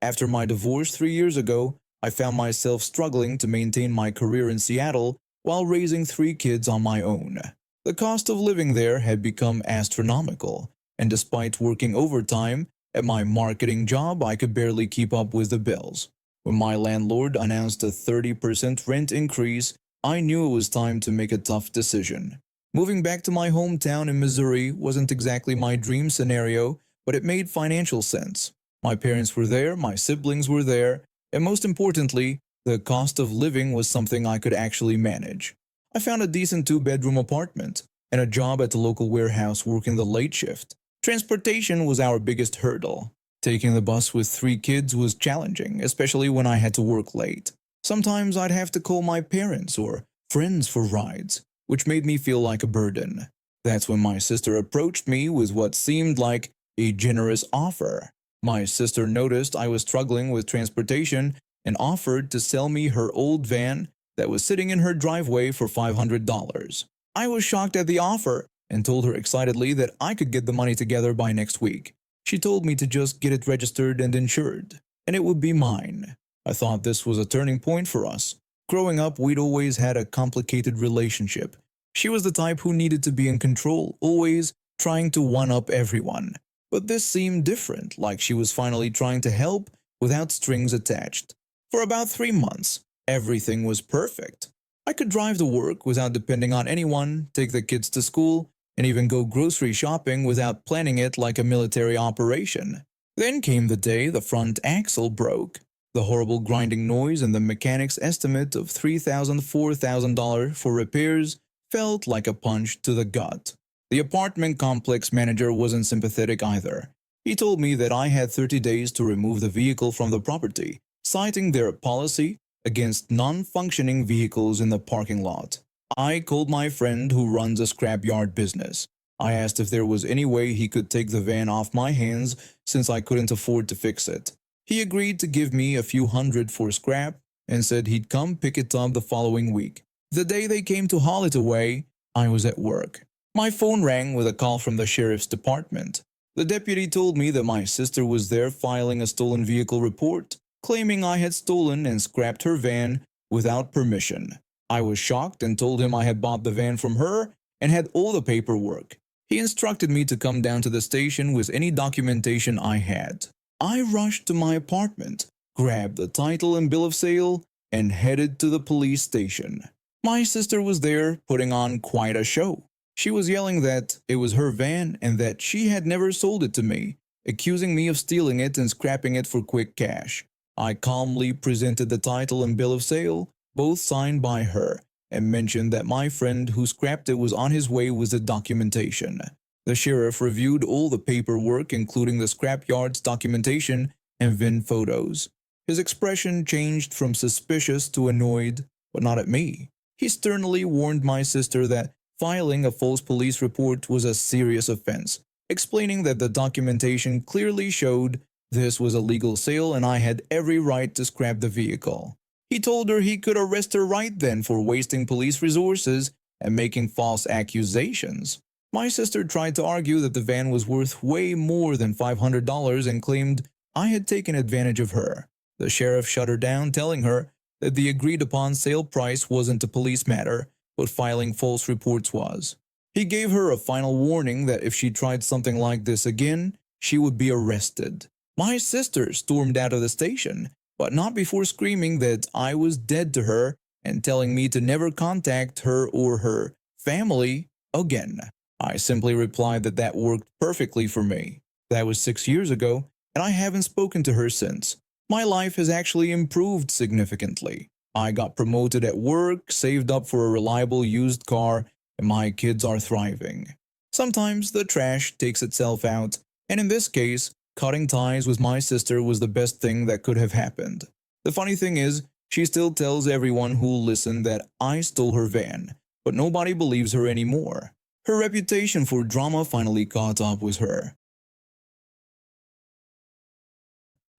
After my divorce 3 years ago, I found myself struggling to maintain my career in Seattle while raising 3 kids on my own. The cost of living there had become astronomical, and despite working overtime at my marketing job, I could barely keep up with the bills. When my landlord announced a 30% rent increase, I knew it was time to make a tough decision. Moving back to my hometown in Missouri wasn't exactly my dream scenario, but it made financial sense. My parents were there, my siblings were there, and most importantly, the cost of living was something I could actually manage. I found a decent 2-bedroom apartment and a job at the local warehouse working the late shift. Transportation was our biggest hurdle. Taking the bus with 3 kids was challenging, especially when I had to work late. Sometimes I'd have to call my parents or friends for rides, which made me feel like a burden. That's when my sister approached me with what seemed like a generous offer. My sister noticed I was struggling with transportation and offered to sell me her old van that was sitting in her driveway for $500. I was shocked at the offer and told her excitedly that I could get the money together by next week. She told me to just get it registered and insured, and it would be mine. I thought this was a turning point for us. Growing up, we'd always had a complicated relationship. She was the type who needed to be in control, always trying to one-up everyone. But this seemed different, like she was finally trying to help without strings attached. For about 3 months, everything was perfect. I could drive to work without depending on anyone, take the kids to school, and even go grocery shopping without planning it like a military operation. Then came the day the front axle broke. The horrible grinding noise and the mechanic's estimate of $3,000–4,000 for repairs felt like a punch to the gut. The apartment complex manager wasn't sympathetic either. He told me that I had 30 days to remove the vehicle from the property, citing their policy against non-functioning vehicles in the parking lot. I called my friend who runs a scrapyard business. I asked if there was any way he could take the van off my hands since I couldn't afford to fix it. He agreed to give me a few hundred for scrap and said he'd come pick it up the following week. The day they came to haul it away, I was at work. My phone rang with a call from the sheriff's department. The deputy told me that my sister was there filing a stolen vehicle report, claiming I had stolen and scrapped her van without permission. I was shocked and told him I had bought the van from her and had all the paperwork. He instructed me to come down to the station with any documentation I had. I rushed to my apartment, grabbed the title and bill of sale, and headed to the police station. My sister was there, putting on quite a show. She was yelling that it was her van and that she had never sold it to me, accusing me of stealing it and scrapping it for quick cash. I calmly presented the title and bill of sale, both signed by her, and mentioned that my friend who scrapped it was on his way with the documentation. The sheriff reviewed all the paperwork, including the scrapyard's documentation and VIN photos. His expression changed from suspicious to annoyed, but not at me. He sternly warned my sister that filing a false police report was a serious offense, explaining that the documentation clearly showed this was a legal sale and I had every right to scrap the vehicle. He told her he could arrest her right then for wasting police resources and making false accusations. My sister tried to argue that the van was worth way more than $500 and claimed I had taken advantage of her. The sheriff shut her down, telling her that the agreed-upon sale price wasn't a police matter, but filing false reports was. He gave her a final warning that if she tried something like this again, she would be arrested. My sister stormed out of the station, but not before screaming that I was dead to her and telling me to never contact her or her family again. I simply replied that that worked perfectly for me. That was 6 years ago, and I haven't spoken to her since. My life has actually improved significantly. I got promoted at work, saved up for a reliable used car, and my kids are thriving. Sometimes the trash takes itself out, and in this case, cutting ties with my sister was the best thing that could have happened. The funny thing is, she still tells everyone who'll listen that I stole her van, but nobody believes her anymore. Her reputation for drama finally caught up with her.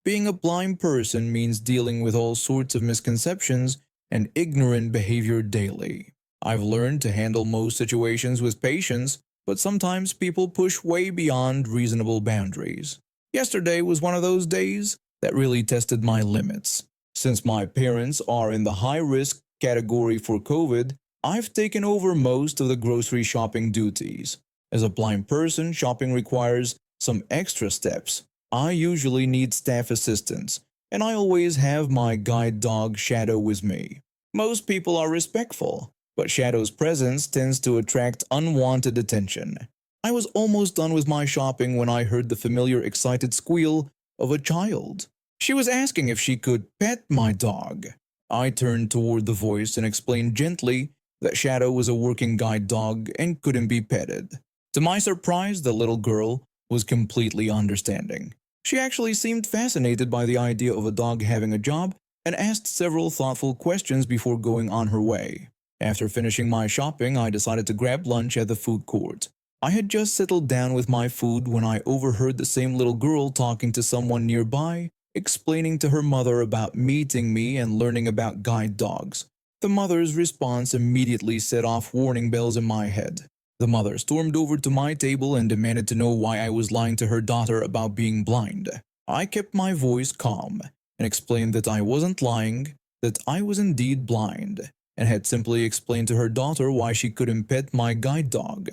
Being a blind person means dealing with all sorts of misconceptions and ignorant behavior daily. I've learned to handle most situations with patience, but sometimes people push way beyond reasonable boundaries. Yesterday was one of those days. that really tested my limits. Since my parents are in the high risk category for COVID, I've taken over most of the grocery shopping duties. As a blind person, shopping requires some extra steps. I usually need staff assistance, and I always have my guide dog Shadow with me. Most people are respectful, but Shadow's presence tends to attract unwanted attention. I was almost done with my shopping when I heard the familiar excited squeal of a child. She was asking if she could pet my dog. I turned toward the voice and explained gently that Shadow was a working guide dog and couldn't be petted. To my surprise, the little girl was completely understanding. She actually seemed fascinated by the idea of a dog having a job and asked several thoughtful questions before going on her way. After finishing my shopping, I decided to grab lunch at the food court. I had just settled down with my food when I overheard the same little girl talking to someone nearby, explaining to her mother about meeting me and learning about guide dogs. The mother's response immediately set off warning bells in my head. The mother stormed over to my table and demanded to know why I was lying to her daughter about being blind. I kept my voice calm and explained that I wasn't lying, that I was indeed blind, and had simply explained to her daughter why she couldn't pet my guide dog.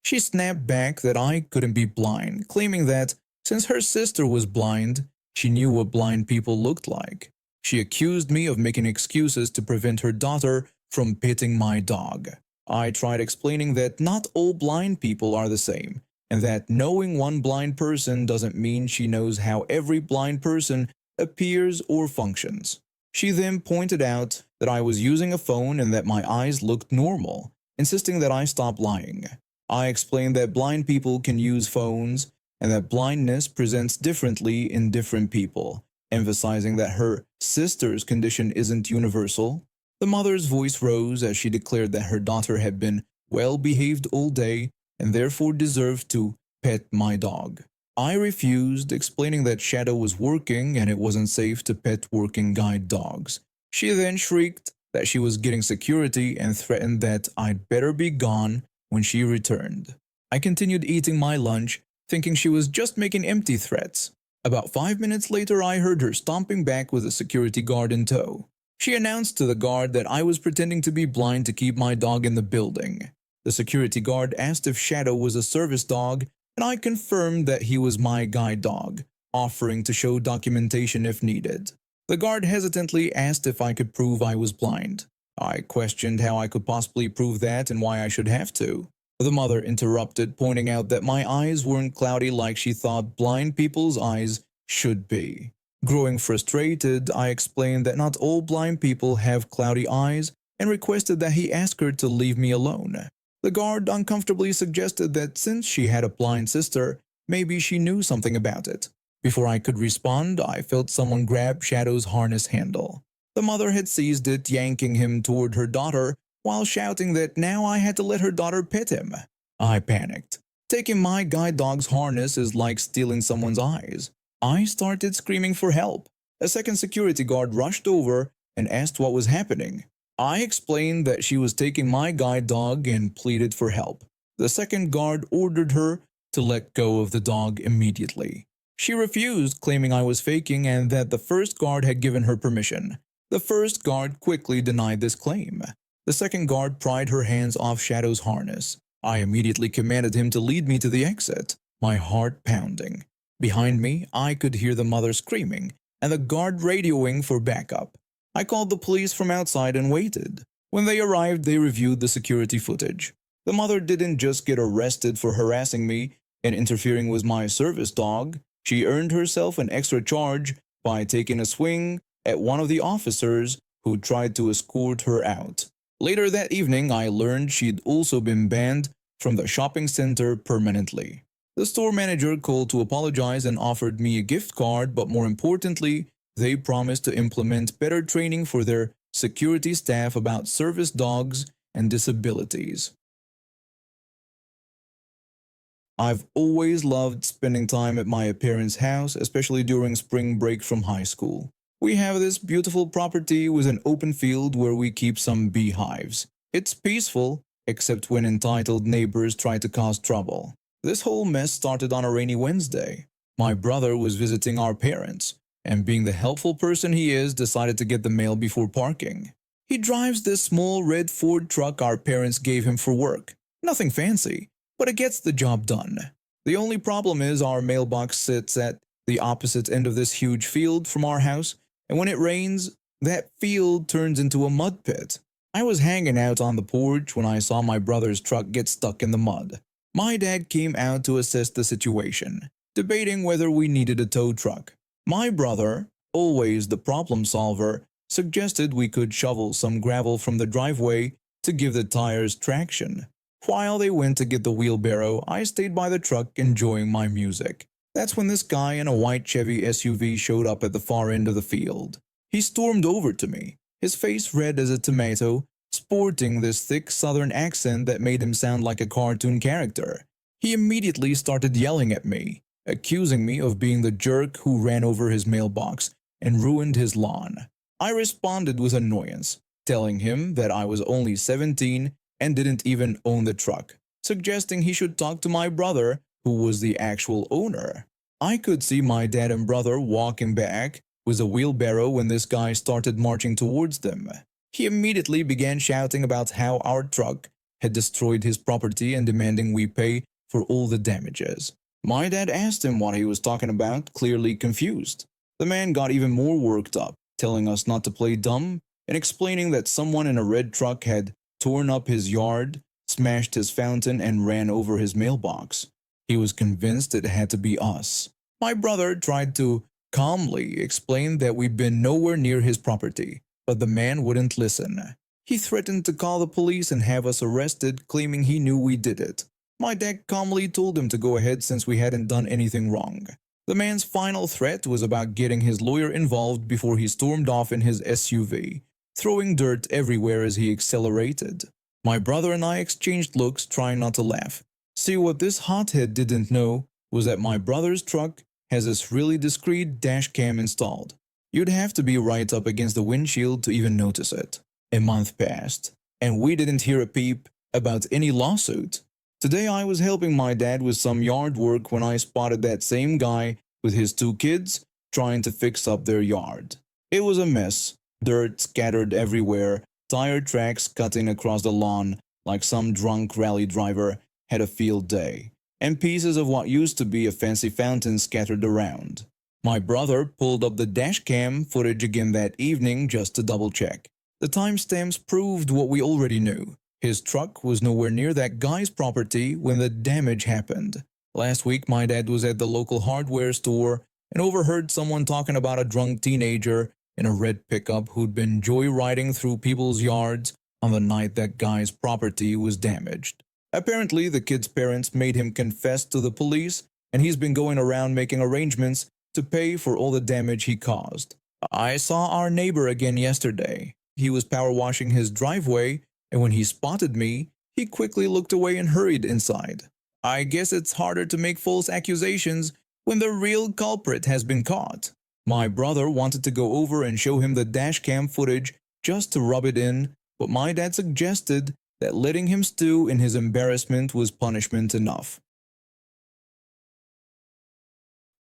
She snapped back that I couldn't be blind, claiming that since her sister was blind, she knew what blind people looked like. She accused me of making excuses to prevent her daughter from petting my dog. I tried explaining that not all blind people are the same, and that knowing one blind person doesn't mean she knows how every blind person appears or functions. She then pointed out that I was using a phone and that my eyes looked normal, insisting that I stop lying. I explained that blind people can use phones and that blindness presents differently in different people, emphasizing that her sister's condition isn't universal. The mother's voice rose as she declared that her daughter had been well-behaved all day and therefore deserved to pet my dog. I refused, explaining that Shadow was working and it wasn't safe to pet working guide dogs. She then shrieked that she was getting security and threatened that I'd better be gone when she returned. I continued eating my lunch, thinking she was just making empty threats. About 5 minutes later, I heard her stomping back with a security guard in tow. She announced to the guard that I was pretending to be blind to keep my dog in the building. The security guard asked if Shadow was a service dog, and I confirmed that he was my guide dog, offering to show documentation if needed. The guard hesitantly asked if I could prove I was blind. I questioned how I could possibly prove that and why I should have to. The mother interrupted, pointing out that my eyes weren't cloudy like she thought blind people's eyes should be. Growing frustrated, I explained that not all blind people have cloudy eyes and requested that he ask her to leave me alone. The guard uncomfortably suggested that since she had a blind sister, maybe she knew something about it. Before I could respond, I felt someone grab Shadow's harness handle. The mother had seized it, yanking him toward her daughter, while shouting that now I had to let her daughter pet him. I panicked. Taking my guide dog's harness is like stealing someone's eyes. I started screaming for help. A second security guard rushed over and asked what was happening. I explained that she was taking my guide dog and pleaded for help. The second guard ordered her to let go of the dog immediately. She refused, claiming I was faking and that the first guard had given her permission. The first guard quickly denied this claim. The second guard pried her hands off Shadow's harness. I immediately commanded him to lead me to the exit, my heart pounding. Behind me, I could hear the mother screaming and the guard radioing for backup. I called the police from outside and waited. When they arrived, they reviewed the security footage. The mother didn't just get arrested for harassing me and interfering with my service dog. She earned herself an extra charge by taking a swing at one of the officers who tried to escort her out. Later that evening, I learned she'd also been banned from the shopping center permanently. The store manager called to apologize and offered me a gift card, but more importantly, they promised to implement better training for their security staff about service dogs and disabilities. I've always loved spending time at my parents' house, especially during spring break from high school. We have this beautiful property with an open field where we keep some beehives. It's peaceful, except when entitled neighbors try to cause trouble. This whole mess started on a rainy Wednesday. My brother was visiting our parents, and being the helpful person he is, decided to get the mail before parking. He drives this small red Ford truck our parents gave him for work. Nothing fancy, but it gets the job done. The only problem is our mailbox sits at the opposite end of this huge field from our house, and when it rains, that field turns into a mud pit. I was hanging out on the porch when I saw my brother's truck get stuck in the mud. My dad came out to assess the situation, debating whether we needed a tow truck. My brother, always the problem solver, suggested we could shovel some gravel from the driveway to give the tires traction. While they went to get the wheelbarrow, I stayed by the truck enjoying my music. That's when this guy in a white Chevy SUV showed up at the far end of the field. He stormed over to me, his face red as a tomato, sporting this thick southern accent that made him sound like a cartoon character. He immediately started yelling at me, accusing me of being the jerk who ran over his mailbox and ruined his lawn. I responded with annoyance, telling him that I was only 17 and didn't even own the truck, suggesting he should talk to my brother, who was the actual owner. I could see my dad and brother walking back with a wheelbarrow when this guy started marching towards them. He immediately began shouting about how our truck had destroyed his property and demanding we pay for all the damages. My dad asked him what he was talking about, clearly confused. The man got even more worked up, telling us not to play dumb and explaining that someone in a red truck had torn up his yard, smashed his fountain, and ran over his mailbox. He was convinced it had to be us. My brother tried to calmly explain that we'd been nowhere near his property, but the man wouldn't listen. He threatened to call the police and have us arrested, claiming he knew we did it. My dad calmly told him to go ahead since we hadn't done anything wrong. The man's final threat was about getting his lawyer involved before he stormed off in his SUV, throwing dirt everywhere as he accelerated. My brother and I exchanged looks, trying not to laugh. See, what this hothead didn't know was that my brother's truck has this really discreet dash cam installed. You'd have to be right up against the windshield to even notice it. A month passed, and we didn't hear a peep about any lawsuit. Today I was helping my dad with some yard work when I spotted that same guy with his 2 kids trying to fix up their yard. It was a mess, dirt scattered everywhere, tire tracks cutting across the lawn like some drunk rally driver had a field day, and pieces of what used to be a fancy fountain scattered around. My brother pulled up the dash cam footage again that evening just to double check. The timestamps proved what we already knew. His truck was nowhere near that guy's property when the damage happened. Last week my dad was at the local hardware store and overheard someone talking about a drunk teenager in a red pickup who'd been joyriding through people's yards on the night that guy's property was damaged. Apparently the kid's parents made him confess to the police, and he's been going around making arrangements to pay for all the damage he caused. I saw our neighbor again yesterday. He was power washing his driveway, and when he spotted me, he quickly looked away and hurried inside. I guess it's harder to make false accusations when the real culprit has been caught. My brother wanted to go over and show him the dashcam footage just to rub it in, but my dad suggested that letting him stew in his embarrassment was punishment enough.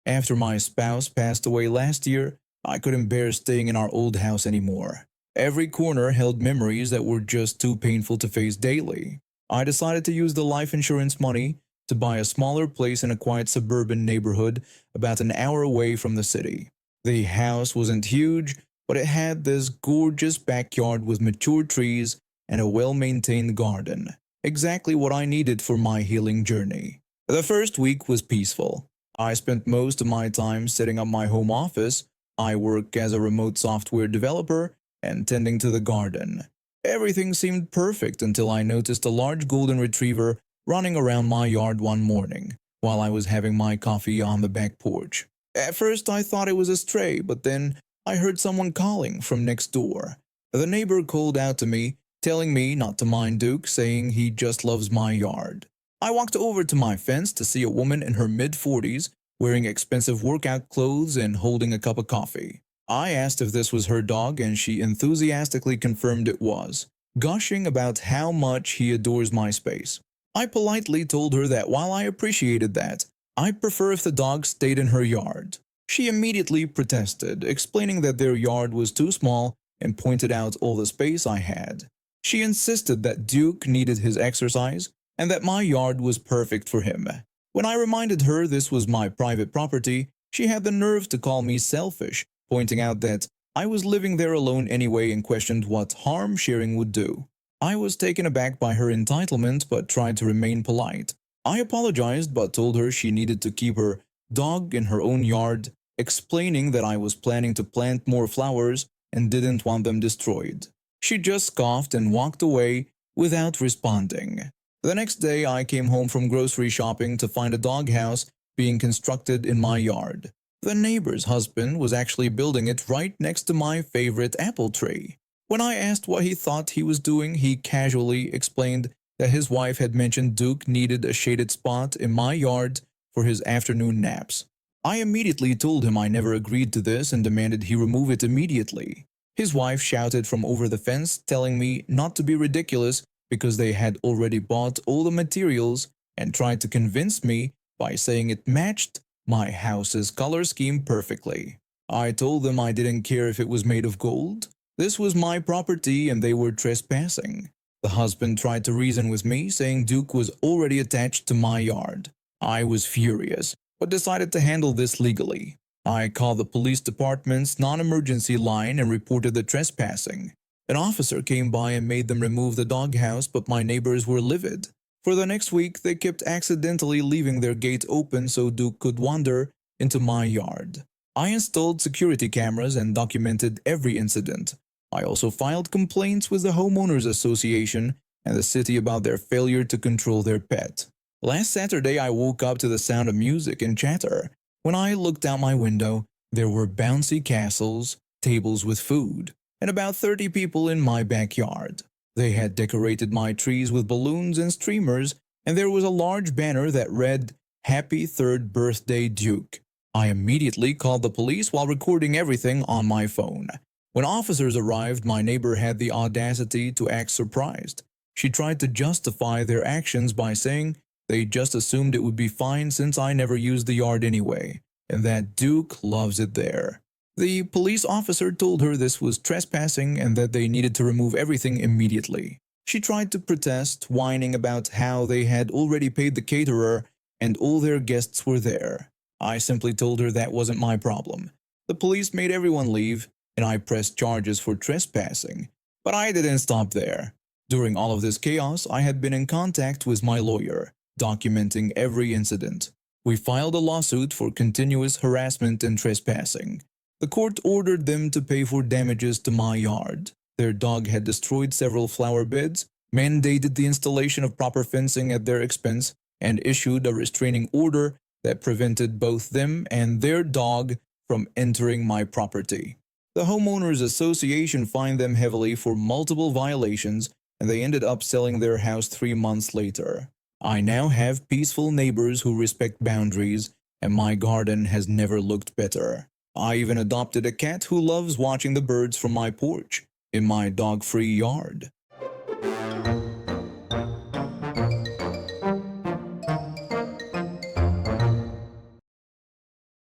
After my spouse passed away last year, I couldn't bear staying in our old house anymore. Every corner held memories that were just too painful to face daily. I decided to use the life insurance money to buy a smaller place in a quiet suburban neighborhood about an hour away from the city. The house wasn't huge, but it had this gorgeous backyard with mature trees and a well-maintained garden. Exactly what I needed for my healing journey. The first week was peaceful. I spent most of my time setting up my home office. I work as a remote software developer and tending to the garden. Everything seemed perfect until I noticed a large golden retriever running around my yard one morning while I was having my coffee on the back porch. At first I thought it was a stray, but then I heard someone calling from next door. The neighbor called out to me, telling me not to mind Duke, saying he just loves my yard. I walked over to my fence to see a woman in her mid-40s wearing expensive workout clothes and holding a cup of coffee. I asked if this was her dog, and she enthusiastically confirmed it was, gushing about how much he adores my space. I politely told her that while I appreciated that, I'd prefer if the dog stayed in her yard. She immediately protested, explaining that their yard was too small and pointed out all the space I had. She insisted that Duke needed his exercise and that my yard was perfect for him. When I reminded her this was my private property, she had the nerve to call me selfish, pointing out that I was living there alone anyway and questioned what harm sharing would do. I was taken aback by her entitlement but tried to remain polite. I apologized but told her she needed to keep her dog in her own yard, explaining that I was planning to plant more flowers and didn't want them destroyed. She just scoffed and walked away without responding. The next day, I came home from grocery shopping to find a doghouse being constructed in my yard. The neighbor's husband was actually building it right next to my favorite apple tree. When I asked what he thought he was doing, he casually explained that his wife had mentioned Duke needed a shaded spot in my yard for his afternoon naps. I immediately told him I never agreed to this and demanded he remove it immediately. His wife shouted from over the fence, telling me not to be ridiculous because they had already bought all the materials, and tried to convince me by saying it matched my house's color scheme perfectly. I told them I didn't care if it was made of gold. This was my property and they were trespassing. The husband tried to reason with me, saying Duke was already attached to my yard. I was furious, but decided to handle this legally. I called the police department's non-emergency line and reported the trespassing. An officer came by and made them remove the doghouse, but my neighbors were livid. For the next week, they kept accidentally leaving their gate open so Duke could wander into my yard. I installed security cameras and documented every incident. I also filed complaints with the homeowners association and the city about their failure to control their pet. Last Saturday, I woke up to the sound of music and chatter. When I looked out my window, there were bouncy castles, tables with food, and about 30 people in my backyard. They had decorated my trees with balloons and streamers, and there was a large banner that read, "Happy 3rd Birthday, Duke." I immediately called the police while recording everything on my phone. When officers arrived, my neighbor had the audacity to act surprised. She tried to justify their actions by saying they just assumed it would be fine since I never used the yard anyway, and that Duke loves it there. The police officer told her this was trespassing and that they needed to remove everything immediately. She tried to protest, whining about how they had already paid the caterer and all their guests were there. I simply told her that wasn't my problem. The police made everyone leave, and I pressed charges for trespassing. But I didn't stop there. During all of this chaos, I had been in contact with my lawyer, documenting every incident. We filed a lawsuit for continuous harassment and trespassing. The court ordered them to pay for damages to my yard. Their dog had destroyed several flower beds, mandated the installation of proper fencing at their expense, and issued a restraining order that prevented both them and their dog from entering my property. The homeowners association fined them heavily for multiple violations, and they ended up selling their house 3 months later. I now have peaceful neighbors who respect boundaries, and my garden has never looked better. I even adopted a cat who loves watching the birds from my porch in my dog-free yard.